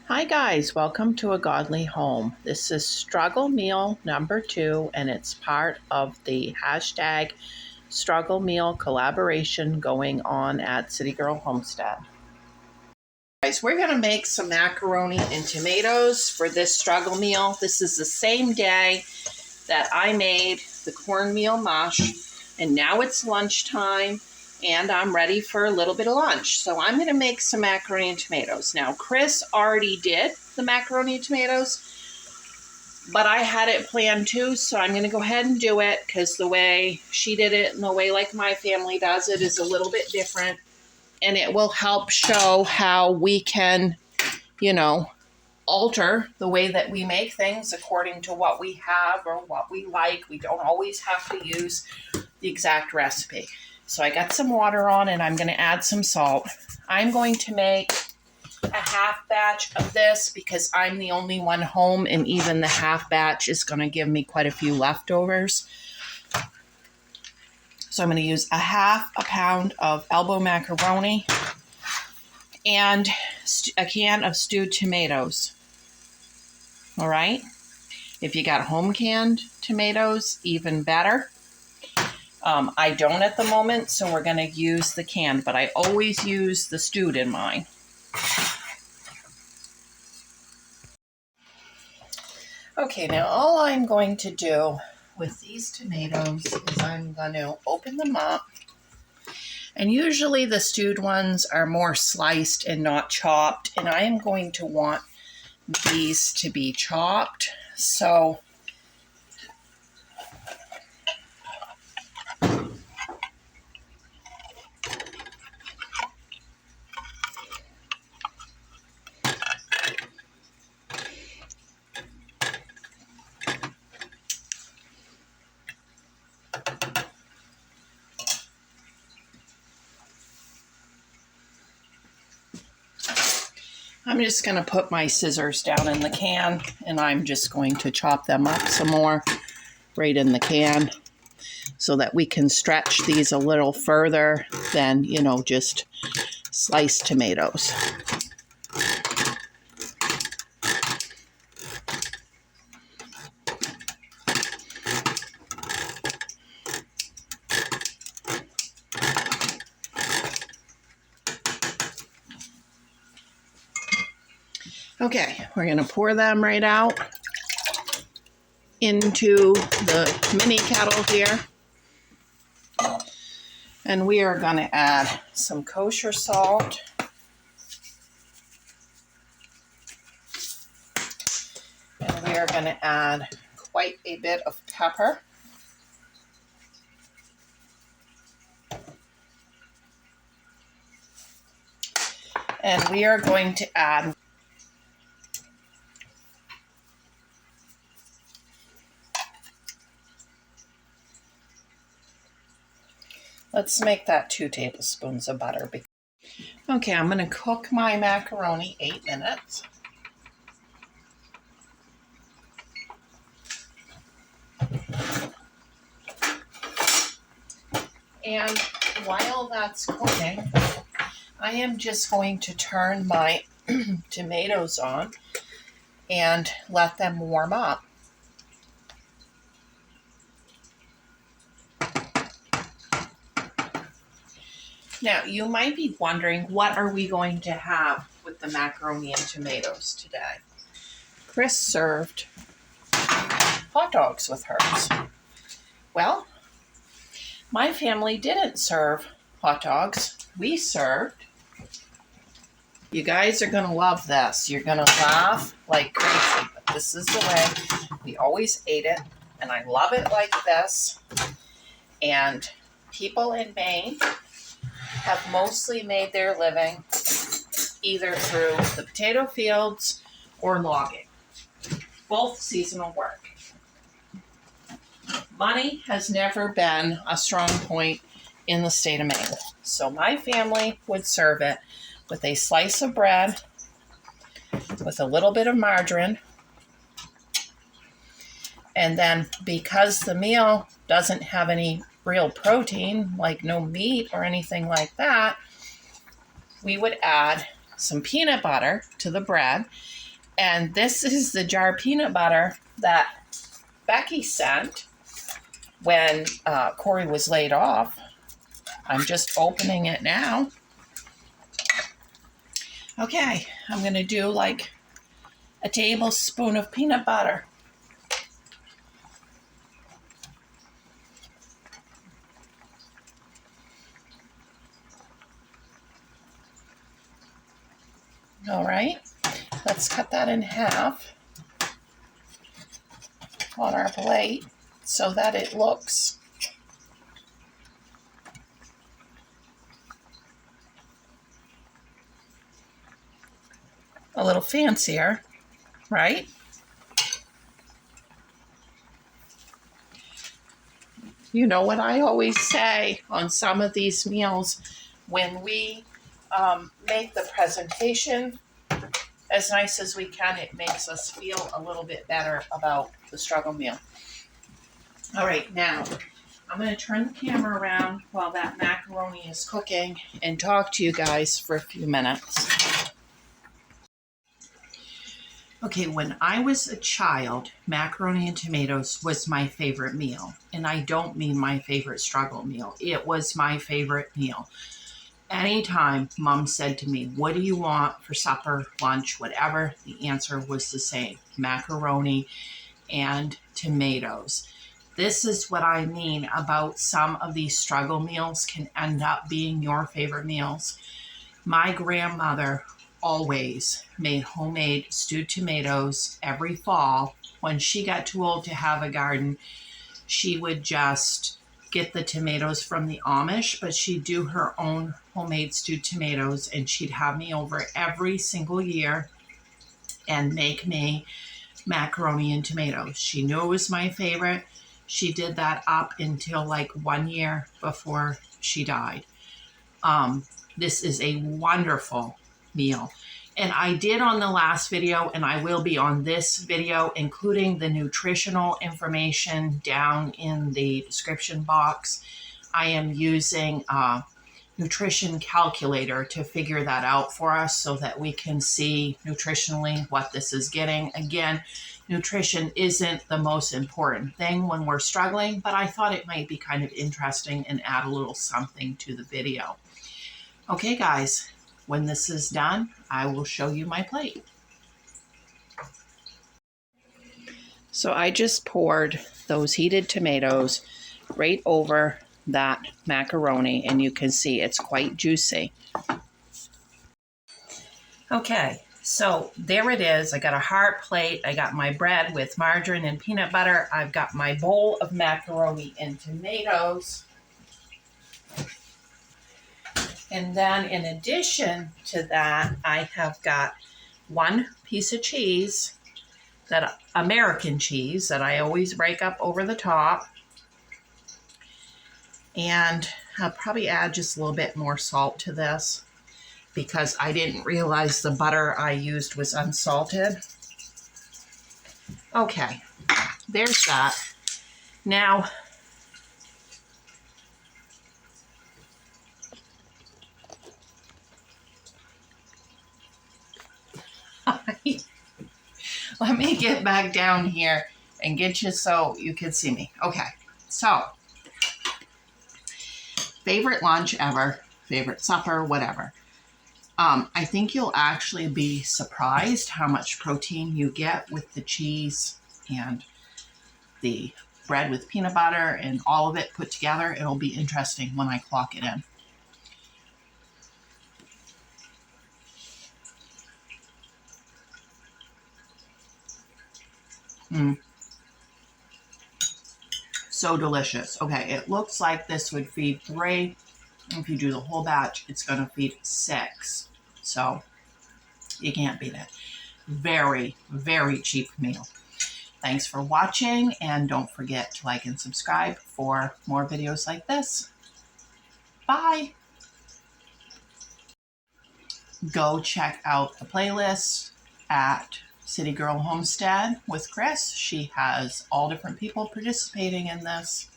Hi guys, welcome to A Godly Home. This is struggle meal number 2 and it's part of the hashtag struggle meal collaboration going on at City Girl Homestead. Guys, we're going to make some macaroni and tomatoes for this struggle meal. This is the same day that I made the cornmeal mush, and now it's lunchtime and I'm ready for a little bit of lunch. So I'm going to make some macaroni and tomatoes. Now, Chris already did the macaroni and tomatoes, but I had it planned too, so I'm going to go ahead and do it because the way she did it and the way like my family does it is a little bit different, and it will help show how we can, alter the way that we make things according to what we have or what we like. We don't always have to use the exact recipe. So I got some water on and I'm going to add some salt. I'm going to make a half batch of this because I'm the only one home, and even the half batch is going to give me quite a few leftovers. So I'm going to use a half a pound of elbow macaroni and a can of stewed tomatoes. All right. If you got home canned tomatoes, even better. I don't at the moment, so we're going to use the canned, but I always use the stewed in mine. Okay, now all I'm going to do with these tomatoes is I'm going to open them up. And usually the stewed ones are more sliced and not chopped, and I am going to want these to be chopped. So I'm just going to put my scissors down in the can, and I'm just going to chop them up some more right in the can so that we can stretch these a little further than, just sliced tomatoes. Okay, we're going to pour them right out into the mini kettle here. And we are going to add some kosher salt. And we are going to add quite a bit of pepper. And we are going to add let's make that 2 tablespoons of butter. Okay, I'm going to cook my macaroni 8 minutes. And while that's cooking, I am just going to turn my tomatoes on and let them warm up. Now, you might be wondering, what are we going to have with the macaroni and tomatoes today? Chris served hot dogs with hers. Well, my family didn't serve hot dogs. We served. You guys are going to love this. You're going to laugh like crazy, but this is the way we always ate it, and I love it like this. And people in Maine have mostly made their living either through the potato fields or logging, both seasonal work. Money has never been a strong point in the state of Maine. So my family would serve it with a slice of bread, with a little bit of margarine, and then because the meal doesn't have any real protein, like no meat or anything like that, we would add some peanut butter to the bread. And this is the jar of peanut butter that Becky sent when Corey was laid off. I'm just opening it now. Okay, I'm going to do like a tablespoon of peanut butter. All right, let's cut that in half on our plate so that it looks a little fancier, right? You know what I always say on some of these meals, when we make the presentation as nice as we can, it makes us feel a little bit better about the struggle meal. All right, now I'm going to turn the camera around while that macaroni is cooking and talk to you guys for a few minutes. Okay, when I was a child, macaroni and tomatoes was my favorite meal. And I don't mean my favorite struggle meal. It was my favorite meal. Anytime Mom said to me, what do you want for supper, lunch, whatever, the answer was the same, macaroni and tomatoes. This is what I mean about some of these struggle meals can end up being your favorite meals. My grandmother always made homemade stewed tomatoes every fall. When she got too old to have a garden, she would just get the tomatoes from the Amish, but she'd do her own homemade stewed tomatoes, and she'd have me over every single year and make me macaroni and tomatoes. She knew it was my favorite. She did that up until like 1 year before she died. This is a wonderful meal. And I did on the last video, and I will be on this video, including the nutritional information down in the description box. I am using a nutrition calculator to figure that out for us so that we can see nutritionally what this is getting. Again, nutrition isn't the most important thing when we're struggling, but I thought it might be kind of interesting and add a little something to the video. Okay, guys, when this is done, I will show you my plate. So I just poured those heated tomatoes right over that macaroni, and you can see it's quite juicy. Okay, so there it is. I got a hard plate. I got my bread with margarine and peanut butter. I've got my bowl of macaroni and tomatoes. And then in addition to that, I have got one piece of cheese, that American cheese that I always break up over the top. And I'll probably add just a little bit more salt to this because I didn't realize the butter I used was unsalted. Okay, there's that. Now, let me get back down here and get you so you can see me. Okay, so favorite lunch ever, favorite supper, whatever. I think you'll actually be surprised how much protein you get with the cheese and the bread with peanut butter and all of it put together. It'll be interesting when I clock it in. So delicious. Okay, it looks like this would feed 3. If you do the whole batch, it's going to feed 6. So you can't beat it. Very, very cheap meal. Thanks for watching, and don't forget to like and subscribe for more videos like this. Bye. Go check out the playlist at City Girl Homestead with Chris. She has all different people participating in this.